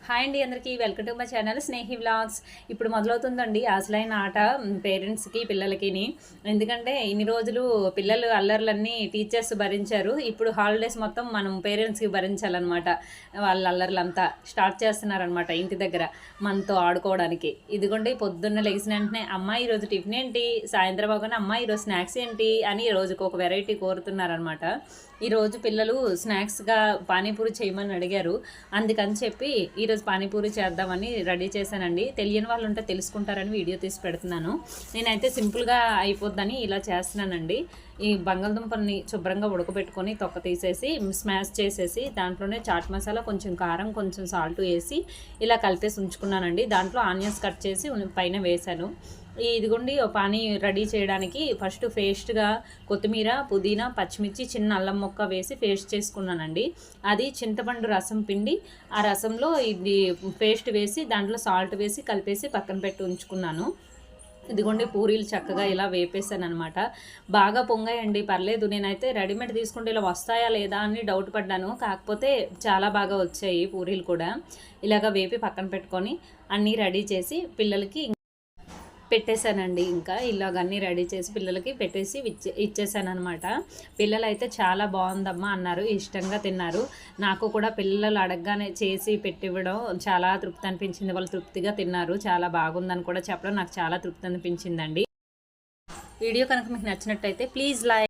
Hi అండి, అందరికీ welcome to my channel Snehi vlogs. ఇప్పుడు మొదలవుతుందండి అసలైన ఆట పేరెంట్స్కి పిల్లలకిని. ఎందుకంటే ఇన్ని రోజులు పిల్లలు అల్లర్లన్నీ టీచర్స్ భరించారు. ఇప్పుడు హాలిడేస్ మొత్తం మనం పేరెంట్స్కి భరించాలన్నమాట. వాళ్ళ అల్లర్లంతా స్టార్ట్ చేస్తున్నారనమాట ఇంటి దగ్గర మనతో ఆడుకోవడానికి. ఇదిగోండి పొద్దున్న లెగిసిన వెంటనే అమ్మ ఈరోజు టిఫిన్ ఏంటి, సాయంత్రం అవగానే అమ్మ ఈరోజు స్నాక్స్ ఏంటి అని రోజుకు ఒక వెరైటీ కోరుతున్నారనమాట. ఈరోజు పిల్లలు స్నాక్స్గా పానీపూరి చేయమని అడిగారు. అందుకని చెప్పి ఈరోజు పానీపూరి చేద్దామని రెడీ చేశానండి. తెలియని వాళ్ళు ఉంటే తెలుసుకుంటారని వీడియో తీసి పెడుతున్నాను. నేనైతే సింపుల్గా అయిపోద్దని ఇలా చేస్తున్నానండి. ఈ బంగాళదుంపల్ని శుభ్రంగా ఉడకబెట్టుకొని తొక్క తీసేసి స్మాష్ చేసేసి దాంట్లోనే చాట్ మసాలా, కొంచెం కారం, కొంచెం సాల్ట్ వేసి ఇలా కలిపేసి ఉంచుకున్నానండి. దాంట్లో ఆనియన్స్ కట్ చేసి పైన వేశాను. ఇదిగోండి పానీ రెడీ చేయడానికి ఫస్ట్ పేస్ట్గా కొత్తిమీర, పుదీనా, పచ్చిమిర్చి, చిన్న అల్లం ముక్క వేసి పేస్ట్ చేసుకున్నానండి. అది చింతపండు రసం పిండి ఆ రసంలో ఇది పేస్ట్ వేసి దాంట్లో సాల్ట్ వేసి కలిపేసి పక్కన పెట్టి ఉంచుకున్నాను. ఇదిగోండి పూరీలు చక్కగా ఇలా వేపేసాను అనమాట. బాగా పొంగాయండి, పర్లేదు. నేనైతే రెడీమేడ్ తీసుకుంటే ఇలా వస్తాయా లేదా అని డౌట్ పడ్డాను. కాకపోతే చాలా బాగా వచ్చాయి పూరీలు కూడా. ఇలాగ వేపి పక్కన పెట్టుకొని అన్నీ రెడీ చేసి పిల్లలకి పెట్టేశానండి. ఇంకా ఇలాగన్నీ రెడీ చేసి పిల్లలకి పెట్టేసి ఇచ్చేసాను అనమాట. పిల్లలు అయితే చాలా బాగుందమ్మా అన్నారు, ఇష్టంగా తిన్నారు. నాకు కూడా పిల్లలు అడగగానే చేసి పెట్టివ్వడం చాలా తృప్తి అనిపించింది. వాళ్ళు తృప్తిగా తిన్నారు. చాలా బాగుందని కూడా చెప్పడం నాకు చాలా తృప్తి అనిపించిందండి. వీడియో కనుక మీకు నచ్చినట్టయితే ప్లీజ్ లైక్